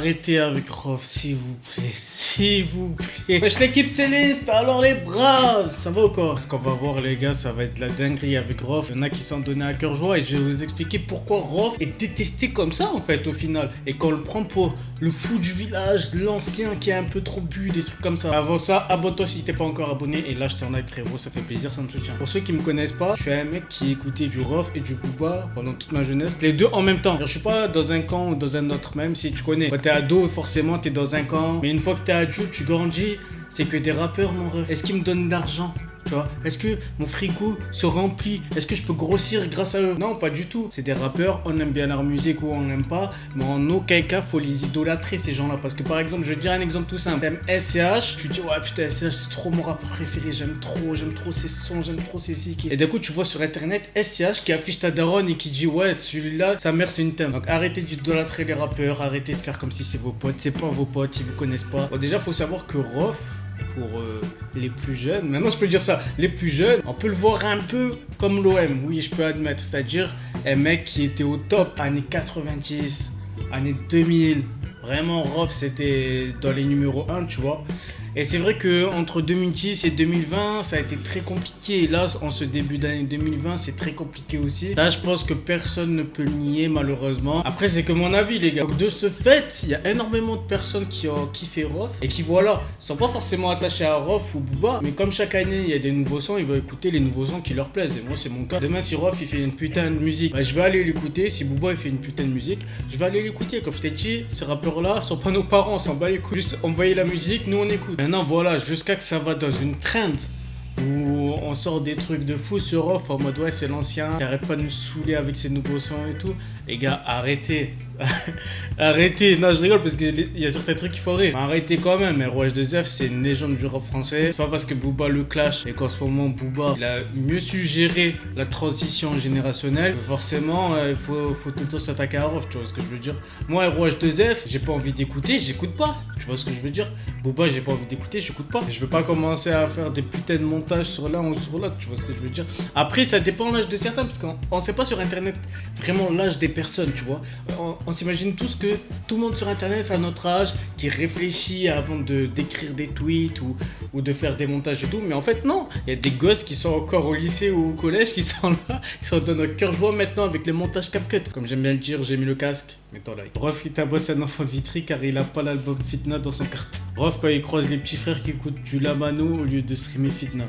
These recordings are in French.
Arrêtez avec Rof, s'il vous plaît, s'il vous plaît. Wesh l'équipe céleste, alors les braves, ça va ou quoi? Ce qu'on va voir les gars, ça va être la dinguerie avec Rof. Il y en a qui s'en donnaient à cœur joie et je vais vous expliquer pourquoi Rof est détesté comme ça en fait au final. Et qu'on le prend pour le fou du village, l'ancien qui a un peu trop bu, des trucs comme ça. Avant ça, abonne-toi si t'es pas encore abonné et lâche ton like frérot, ça fait plaisir, ça me soutient. Pour ceux qui me connaissent pas, je suis un mec qui écoutait du Rof et du Booba pendant toute ma jeunesse, les deux en même temps. Je suis pas dans un camp ou dans un autre, même si tu connais. Quand t'es ado, forcément t'es dans un camp, mais une fois que t'es adulte, tu grandis, c'est que des rappeurs mon ref. Est-ce qu'ils me donnent de l'argent? Tu vois, est-ce que mon frigo se remplit? Est-ce que je peux grossir grâce à eux? Non, pas du tout. C'est des rappeurs, on aime bien leur musique ou on n'aime pas, mais en aucun cas, faut les idolâtrer ces gens-là. Parce que par exemple, je vais te dire un exemple tout simple. T'aimes SCH, tu te dis, ouais putain, SCH, c'est trop mon rappeur préféré, j'aime trop ses sons, j'aime trop ses zik. Et d'un coup, tu vois sur internet SCH qui affiche ta daronne et qui dit, ouais, celui-là, sa mère, c'est une thème. Donc arrêtez d'idolâtrer les rappeurs, arrêtez de faire comme si c'est vos potes, c'est pas vos potes, ils vous connaissent pas. Bon, déjà, faut savoir que Rof, pour les plus jeunes, maintenant je peux dire ça, les plus jeunes, on peut le voir un peu comme l'OM, oui je peux admettre, c'est-à-dire un mec qui était au top années 90, années 2000, vraiment Rof c'était dans les numéros 1 tu vois. Et c'est vrai que entre 2010 et 2020, ça a été très compliqué. Et là, en ce début d'année 2020, c'est très compliqué aussi. Là, je pense que personne ne peut le nier, malheureusement. Après, c'est que mon avis, les gars. Donc, de ce fait, il y a énormément de personnes qui ont kiffé Rof et qui, voilà, sont pas forcément attachés à Rof ou Booba. Mais comme chaque année, il y a des nouveaux sons, ils vont écouter les nouveaux sons qui leur plaisent. Et moi, c'est mon cas. Demain, si Rof, il fait une putain de musique, bah, je vais aller l'écouter. Si Booba, il fait une putain de musique, je vais aller l'écouter. Comme je t'ai dit, ces rappeurs-là sont pas nos parents, on s'en bat les couilles. Juste envoyer la musique, nous, on écoute. Maintenant, voilà, jusqu'à que ça va dans une trend où on sort des trucs de fou sur Rof en mode ouais, c'est l'ancien, il arrête pas de nous saouler avec ses nouveaux sons et tout. Les gars, arrêtez. Arrêtez. Non, je rigole parce qu'il y a certains trucs qu'il faut rire. Arrêtez quand même. ROH2F, c'est une légende du rap français. C'est pas parce que Booba le clash et qu'en ce moment Booba il a mieux su gérer la transition générationnelle. Forcément, il faut tout le temps s'attaquer à Rof. Tu vois ce que je veux dire? Moi, ROH2F, j'ai pas envie d'écouter, j'écoute pas. Tu vois ce que je veux dire? Booba, j'ai pas envie d'écouter, j'écoute pas. Je veux pas commencer à faire des putains de montages sur l'un ou sur l'autre. Tu vois ce que je veux dire? Après, ça dépend de l'âge de certains parce qu'on sait pas sur internet vraiment l'âge des personnes, tu vois. On s'imagine tous que tout le monde sur internet à notre âge qui réfléchit avant d'écrire des tweets ou de faire des montages et tout, mais en fait non, il y a des gosses qui sont encore au lycée ou au collège qui sont là, qui sont dans notre cœur joie maintenant avec les montages CapCut. Comme j'aime bien le dire, j'ai mis le casque, mets-toi là. Rof il tabasse un enfant de Vitry car il a pas l'album Fitna dans son carton. Rof quand il croise les petits frères qui écoutent du Lamano au lieu de streamer Fitna.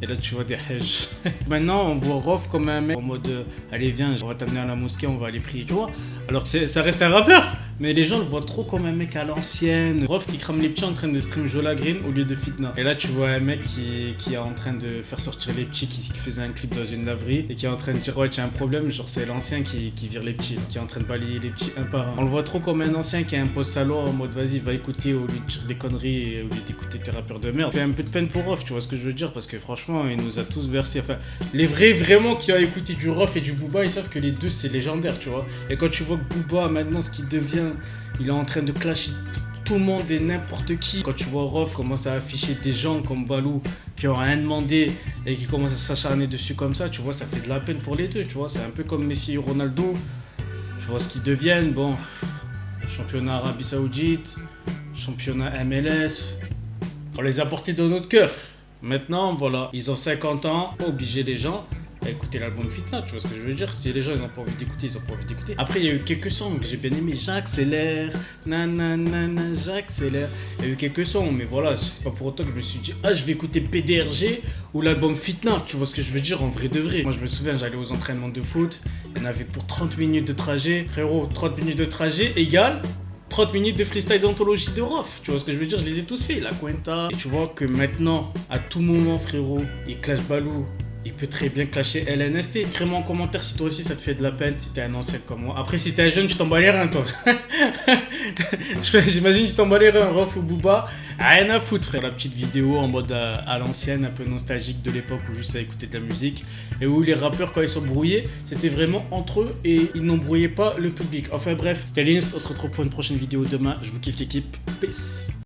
Et là tu vois des hajj. Maintenant on voit Rof comme un mec en mode allez viens, on va t'amener à la mosquée, on va aller prier, tu vois. Alors ça reste un rappeur, mais les gens le voient trop comme un mec à l'ancienne. Rof qui crame les petits en train de stream Jola Green au lieu de Fitna. Et là tu vois un mec qui est en train de faire sortir les petits, qui faisait un clip dans une laverie et qui est en train de dire ouais tu as un problème, genre c'est l'ancien qui vire les petits, qui est en train de balayer les petits un par un. On le voit trop comme un ancien qui a un post salaud en mode vas-y va écouter au lieu de dire des conneries et au lieu d'écouter tes rappeurs de merde. Fait un peu de peine pour Rof, tu vois ce que je veux dire, parce que franchement il nous a tous bercé. Enfin, les vrais vraiment qui ont écouté du Rof et du Booba, ils savent que les deux c'est légendaire, tu vois. Et quand tu vois que Booba maintenant ce qu'il devient, il est en train de clasher tout le monde et n'importe qui. Quand tu vois Rof commence à afficher des gens comme Balou qui ont rien demandé et qui commencent à s'acharner dessus comme ça, tu vois, ça fait de la peine pour les deux, tu vois. C'est un peu comme Messi et Ronaldo. Tu vois ce qu'ils deviennent, bon, championnat Arabie Saoudite, championnat MLS, on les a portés dans notre cœur. Maintenant, voilà, ils ont 50 ans, pas obliger les gens à écouter l'album Fitna, tu vois ce que je veux dire? Si les gens ils ont pas envie d'écouter, ils ont pas envie d'écouter. Après, il y a eu quelques sons que j'ai bien aimé, j'accélère, nanana, j'accélère. Il y a eu quelques sons, mais voilà, c'est pas pour autant que je me suis dit, ah, je vais écouter PDRG ou l'album Fitna, tu vois ce que je veux dire en vrai de vrai. Moi, je me souviens, j'allais aux entraînements de foot, il y en avait pour 30 minutes de trajet, frérot, 30 minutes de trajet égale 30 minutes de freestyle d'anthologie de Rof, tu vois ce que je veux dire, je les ai tous fait, la Cuenta. Et tu vois que maintenant, à tout moment frérot, il clash Balou, il peut très bien clasher LNST. Écris-moi en commentaire si toi aussi ça te fait de la peine, si t'es un ancien comme moi. Après si t'es un jeune, tu t'en bats les reins toi. J'imagine que tu t'en bats les reins, Rof ou Booba. Rien à foutre frère. La petite vidéo en mode à l'ancienne, un peu nostalgique de l'époque où juste à écouter de la musique. Et où les rappeurs quand ils sont brouillés, c'était vraiment entre eux et ils n'embrouillaient pas le public. Enfin bref, c'était l'Inst, on se retrouve pour une prochaine vidéo demain. Je vous kiffe l'équipe, peace.